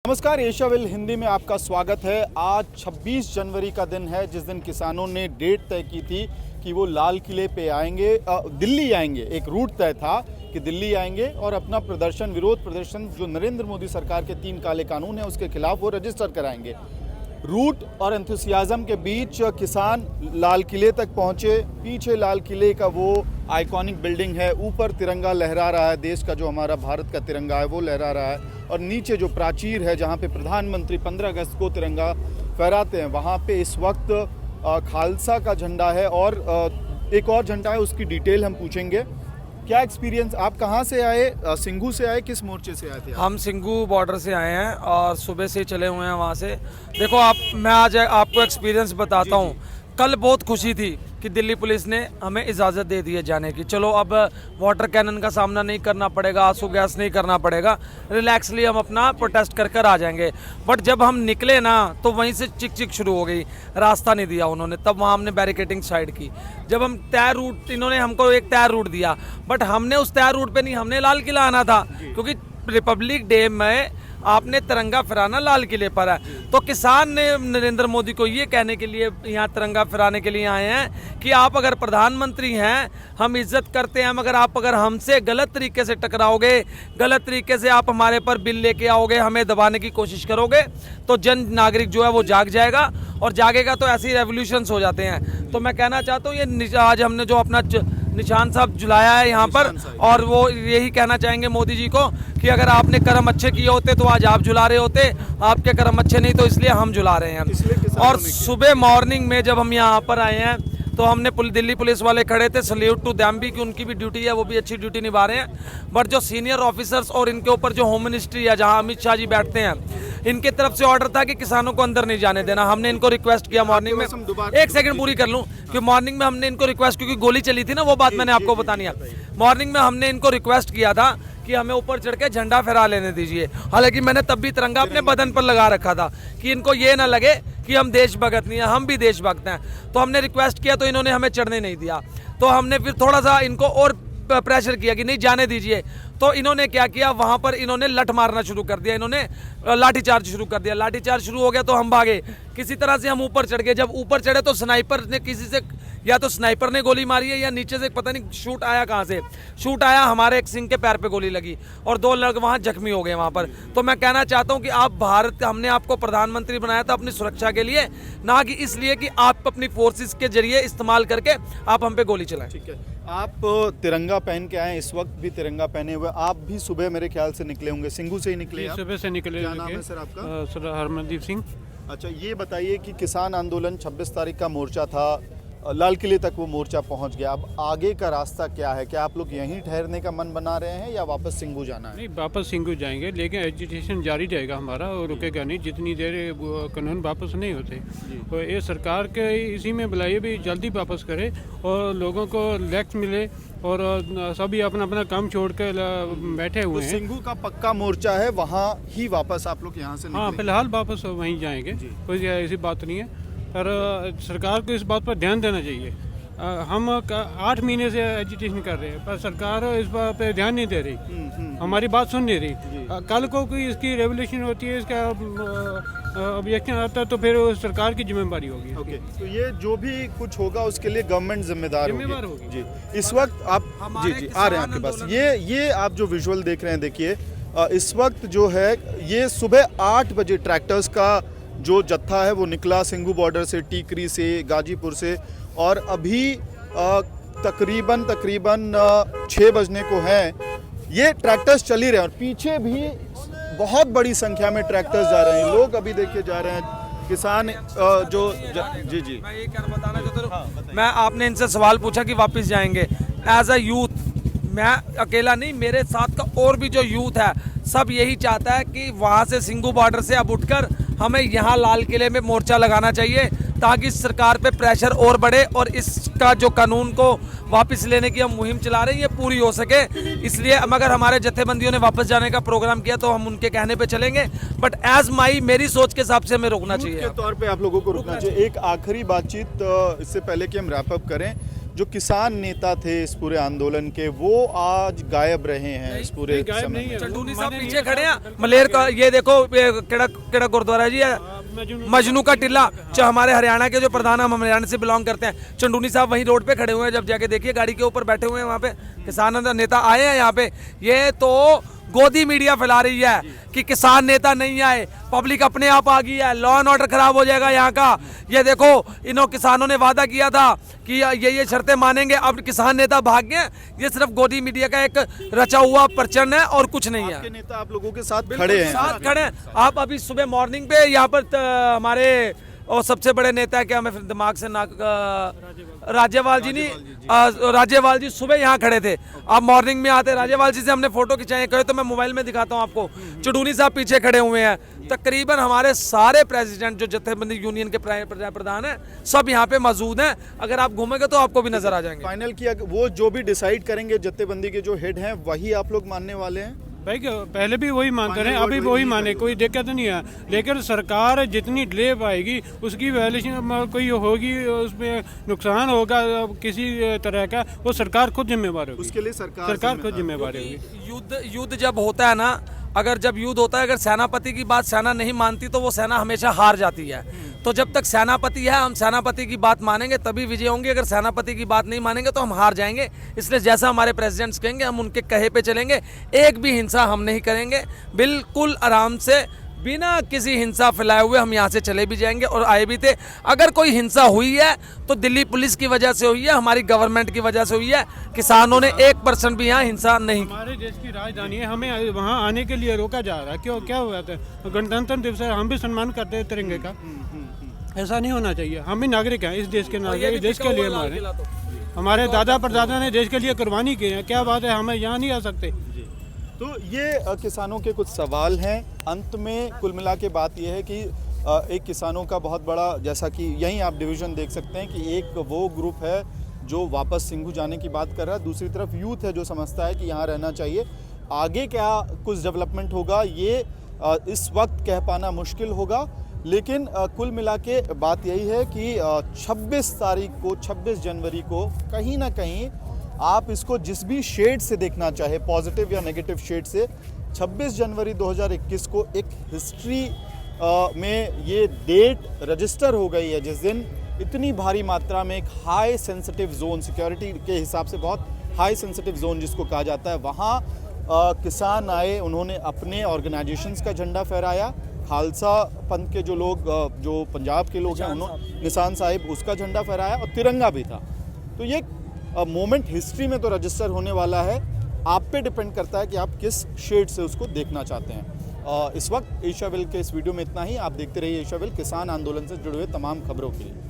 नमस्कार, एशियाविल हिंदी में आपका स्वागत है। आज 26 जनवरी का दिन है जिस दिन किसानों ने डेट तय की थी कि वो लाल किले पे आएंगे, दिल्ली आएंगे। एक रूट तय था कि दिल्ली आएंगे और अपना प्रदर्शन, विरोध प्रदर्शन जो नरेंद्र मोदी सरकार के 3 काले कानून है उसके खिलाफ वो रजिस्टर कराएंगे। रूट और एंथुसियाज्म के बीच किसान लाल किले तक पहुंचे। पीछे लाल किले का वो आइकॉनिक बिल्डिंग है, ऊपर तिरंगा लहरा रहा है, देश का जो हमारा भारत का तिरंगा है वो लहरा रहा है। और नीचे जो प्राचीर है जहां पे प्रधानमंत्री 15 अगस्त को तिरंगा फहराते हैं, वहां पे इस वक्त खालसा का झंडा है और एक और झंडा है, उसकी डिटेल हम पूछेंगे। क्या एक्सपीरियंस, आप कहाँ से आए? सिंघू से आए? किस मोर्चे से आए थे आप? हम सिंघू बॉर्डर से आए हैं और सुबह से चले हुए हैं वहाँ से। देखो मैं आज आपको एक्सपीरियंस बताता हूँ। कल बहुत खुशी थी कि दिल्ली पुलिस ने हमें इजाज़त दे दी है जाने की। चलो अब वाटर कैनन का सामना नहीं करना पड़ेगा, आंसू गैस नहीं करना पड़ेगा, रिलैक्सली हम अपना प्रोटेस्ट कर आ जाएंगे। बट जब हम निकले ना तो वहीं से चिक चिक शुरू हो गई, रास्ता नहीं दिया उन्होंने। तब वहाँ हमने बैरिकेटिंग साइड की। जब हम तय रूट, इन्होंने हमको एक तय रूट दिया, बट हमने उस तय रूट पर नहीं, हमने लाल किला आना था क्योंकि रिपब्लिक डे में आपने तिरंगा फहराना लाल किले पर है। तो किसान ने नरेंद्र मोदी को ये कहने के लिए यहाँ तिरंगा फहराने के लिए आए हैं कि आप अगर प्रधानमंत्री हैं, हम इज्जत करते हैं, मगर आप अगर हमसे गलत तरीके से टकराओगे, गलत तरीके से आप हमारे पर बिल लेके आओगे, हमें दबाने की कोशिश करोगे, तो जन नागरिक जो है वो जाग जाएगा। और जागेगा तो ऐसे ही रेवोल्यूशंस हो जाते हैं। तो मैं कहना चाहता हूँ ये आज हमने जो अपना निशान साहब जुलाया है यहाँ पर, और वो यही कहना चाहेंगे मोदी जी को कि अगर आपने कर्म अच्छे किए होते तो आज आप जुला रहे होते, आपके कर्म अच्छे नहीं तो इसलिए हम जुला रहे हैं। और सुबह मॉर्निंग में जब हम यहाँ पर आए हैं तो हमने दिल्ली पुलिस वाले खड़े थे, सल्यूट टू देम भी कि उनकी भी ड्यूटी है, वो भी अच्छी ड्यूटी निभा रहे हैं। बट जो सीनियर ऑफिसर्स और इनके ऊपर जो होम मिनिस्ट्री है जहाँ अमित शाह जी बैठते हैं, इनके तरफ से ऑर्डर था कि किसानों को अंदर नहीं जाने देना। हमने इनको रिक्वेस्ट किया मॉर्निंग में, एक सेकंड पूरी कर लूं कि मॉर्निंग में हमने इनको रिक्वेस्ट, क्योंकि गोली चली थी ना, वो बात मैंने आपको बतानी है। मॉर्निंग में हमने इनको रिक्वेस्ट किया था कि हमें ऊपर चढ़ के झंडा फहरा लेने दीजिए। हालांकि मैंने तब भी तिरंगा अपने बदन पर लगा रखा था कि इनको ये ना लगे कि हम देशभक्त नहीं है, हम भी देशभक्त हैं। तो हमने रिक्वेस्ट किया तो इन्होंने हमें चढ़ने नहीं दिया। तो हमने फिर थोड़ा सा इनको और प्रेशर किया कि नहीं जाने दीजिए। तो इन्होंने क्या किया, वहां पर इन्होंने लठ मारना शुरू कर दिया, इन्होंने लाठीचार्ज शुरू कर दिया। लाठीचार्ज शुरू हो गया तो हम भागे, किसी तरह से हम ऊपर चढ़ गए। जब ऊपर चढ़े तो स्नाइपर ने किसी से, या तो स्नाइपर ने गोली मारी है या नीचे से पता नहीं शूट आया, कहाँ से शूट आया, हमारे एक सिंह के पैर पे गोली लगी और 2 लोग वहाँ जख्मी हो गए वहाँ पर। तो मैं कहना चाहता हूँ कि आप भारत, हमने आपको प्रधानमंत्री बनाया था अपनी सुरक्षा के लिए, ना कि इसलिए कि आप अपनी फोर्सेस के जरिए इस्तेमाल करके आप हम पे गोली चलाएं। ठीक है, आप तिरंगा पहन के आए, इस वक्त भी तिरंगा पहने हुए। आप भी सुबह मेरे ख्याल से निकले होंगे, सिंघू से ही निकले? सुबह से निकले। क्या नाम है सर आपका? सर हरमनदीप सिंह। अच्छा, ये बताइए कि किसान आंदोलन 26 तारीख का मोर्चा था, लाल किले तक वो मोर्चा पहुंच गया। अब आगे का रास्ता क्या है? क्या आप लोग यहीं ठहरने का मन बना रहे हैं या वापस सिंघू जाना है? नहीं, वापस सिंघू जाएंगे, लेकिन एजुटेशन जारी रहेगा हमारा और रुकेगा नहीं जितनी देर कानून वापस नहीं होते। तो ये सरकार के इसी में बुलाइए भी जल्दी वापस करे और लोगों को लैक्स मिले और सभी अपना अपना काम छोड़ कर बैठे हुए हैं। सिंघू का पक्का मोर्चा है, वहाँ ही वापस आप लोग यहाँ से हाँ, फिलहाल वापस वहीं जाएंगे, कोई ऐसी बात नहीं है। पर सरकार को इस बात पर ध्यान देना चाहिए। हम 8 महीने से एजुटेशन कर रहे हैं पर सरकार इस बात पे ध्यान नहीं दे रही, हमारी बात सुन नहीं रही। कल को कोई इसकी रेवोल्यूशन होती है, इसका ऑब्जेक्शन आता है तो फिर सरकार की जिम्मेदारी होगी। ओके, तो ये जो भी कुछ होगा उसके लिए गवर्नमेंट जिम्मेदार होगी। जी, इस वक्त आप जी आ रहे हैं आपके पास। ये आप जो विजुअल देख रहे हैं, देखिए इस वक्त जो है ये सुबह 8 बजे ट्रैक्टर्स का जो जत्था है वो निकला सिंघू बॉर्डर से, टीकरी से, गाजीपुर से, और अभी तकरीबन 6 बजने को हैं। ये ट्रैक्टर्स चल ही रहे हैं और पीछे भी बहुत बड़ी संख्या में ट्रैक्टर्स जा रहे हैं। लोग अभी देखे जा रहे हैं, किसान जी मैं ये क्या बताना चाहता हूँ, मैं आपने इनसे सवाल पूछा कि वापस जाएंगे। एज अ यूथ, मैं अकेला नहीं, मेरे साथ का और भी जो यूथ है सब यही चाहता है कि वहाँ से सिंघू बॉर्डर से अब उठकर हमें यहाँ लाल किले में मोर्चा लगाना चाहिए ताकि सरकार पे प्रेशर और बढ़े और इसका जो कानून को वापस लेने की हम मुहिम चला रहे हैं ये पूरी हो सके। इसलिए अगर हमारे जत्थेबंदियों ने वापस जाने का प्रोग्राम किया तो हम उनके कहने पे चलेंगे, बट एज मेरी सोच के हिसाब से हमें रोकना चाहिए। के तौर पे आप लोगों को रुकना चाहिए। एक आखिरी बातचीत इससे पहले कि हम रैप अप करें, जो किसान नेता थे इस पूरे आंदोलन के, वो आज गायब रहे हैं इस पूरे गायब समय नहीं में। है। चंदूनी साहब पीछे खड़े हैं, मलेर का ये देखो, ये केड़ा गुरुद्वारा जी है, मजनू का टिल्ला, जो हमारे हरियाणा के जो प्रधान, हम हरियाणा से बिलोंग करते हैं। चंदूनी साहब वहीं रोड पे खड़े हुए हैं, जब जाके देखिए गाड़ी के ऊपर बैठे हुए हैं, वहाँ पे किसान नेता आए हैं यहाँ पे। ये तो गोदी मीडिया फैला रही है कि किसान नेता नहीं आए, पब्लिक अपने आप आ गई है, लॉ एंड ऑर्डर खराब हो जाएगा यहाँ का। ये देखो, इन्हों किसानों ने वादा किया था कि ये शर्तें मानेंगे, अब किसान नेता भाग गए। ये सिर्फ गोदी मीडिया का एक रचा हुआ प्रचंड है और कुछ नहीं है। आपके नेता आप लोगों के साथ खड़े हैं। साथ खड़े हैं। आप अभी सुबह मॉर्निंग पे यहाँ पर हमारे और सबसे बड़े नेता है, क्या मैं फिर दिमाग से ना, राज्यपाल जी नहीं, राज्यपाल जी सुबह यहाँ खड़े थे। आप मॉर्निंग में आते, राज्यपाल जी से हमने फोटो खिंचाए, कहे तो मैं मोबाइल में दिखाता हूँ आपको। चुडूनी साहब पीछे खड़े हुए हैं। तकरीबन हमारे सारे प्रेसिडेंट जो जत्थेबंदी यूनियन के प्रधान हैं, सब यहाँ पे मौजूद हैं। अगर आप घूमेंगे तो आपको भी नजर आ जाएंगे। फाइनल किया, वो जो भी डिसाइड करेंगे जत्थेबंदी के जो हेड हैं, वही आप लोग मानने वाले हैं? भाई पहले भी वही मानते रहे, अभी भी वही माने, कोई दिक्कत नहीं है। लेकिन सरकार जितनी डिले पाएगी उसकी वैल्यूशन कोई होगी, उसमें नुकसान होगा किसी तरह का, वो सरकार खुद जिम्मेवार होगी। उसके लिए सरकार खुद जिम्मेवार होगी। युद्ध जब होता है ना, अगर जब युद्ध होता है, अगर सेनापति की बात सेना नहीं मानती तो वो सेना हमेशा हार जाती है। तो जब तक सेनापति है, हम सेनापति की बात मानेंगे तभी विजय होंगे। अगर सेनापति की बात नहीं मानेंगे तो हम हार जाएंगे। इसलिए जैसा हमारे प्रेसिडेंट्स कहेंगे, हम उनके कहे पे चलेंगे। एक भी हिंसा हम नहीं करेंगे, बिल्कुल आराम से बिना किसी हिंसा फैलाए हुए हम यहाँ से चले भी जाएंगे और आए भी थे। अगर कोई हिंसा हुई है तो दिल्ली पुलिस की वजह से हुई है, हमारी गवर्नमेंट की वजह से हुई है। किसानों ने 1% भी यहाँ हिंसा नहीं की। हमारे देश की राजधानी है, हमें वहाँ आने के लिए रोका जा रहा है। क्यों, क्या हुआ था? गणतंत्र दिवस है, हम भी सम्मान करते हैं तिरंगे का। ऐसा नहीं होना चाहिए। हम भी नागरिक हैं इस देश के नागरिक, इस देश के लिए हमारे दादा परदादा ने देश के लिए कुर्बानी की है। क्या बात है, हमें यहाँ नहीं आ सकते? तो ये किसानों के कुछ सवाल हैं। अंत में कुल मिला के बात यह है कि एक किसानों का बहुत बड़ा, जैसा कि यहीं आप डिवीज़न देख सकते हैं कि एक वो ग्रुप है जो वापस सिंघू जाने की बात कर रहा है, दूसरी तरफ यूथ है जो समझता है कि यहाँ रहना चाहिए। आगे क्या कुछ डेवलपमेंट होगा ये इस वक्त कह पाना मुश्किल होगा, लेकिन कुल मिला के बात यही है कि 26 जनवरी को कहीं ना कहीं आप इसको जिस भी शेड से देखना चाहे, पॉजिटिव या नेगेटिव शेड से, 26 जनवरी 2021 को एक हिस्ट्री में ये डेट रजिस्टर हो गई है, जिस दिन इतनी भारी मात्रा में एक हाई सेंसिटिव जोन, सिक्योरिटी के हिसाब से बहुत हाई सेंसिटिव जोन जिसको कहा जाता है, वहाँ किसान आए, उन्होंने अपने ऑर्गेनाइजेशंस का झंडा फहराया। खालसा पंथ के जो लोग, जो पंजाब के लोग हैं, उन्होंने निशान साहिब उसका झंडा फहराया और तिरंगा भी था। तो ये मोमेंट हिस्ट्री में तो रजिस्टर होने वाला है। आप पे डिपेंड करता है कि आप किस शेड से उसको देखना चाहते हैं। इस वक्त एशिया विल के इस वीडियो में इतना ही। आप देखते रहिए एशिया विल, किसान आंदोलन से जुड़े हुए तमाम खबरों के लिए।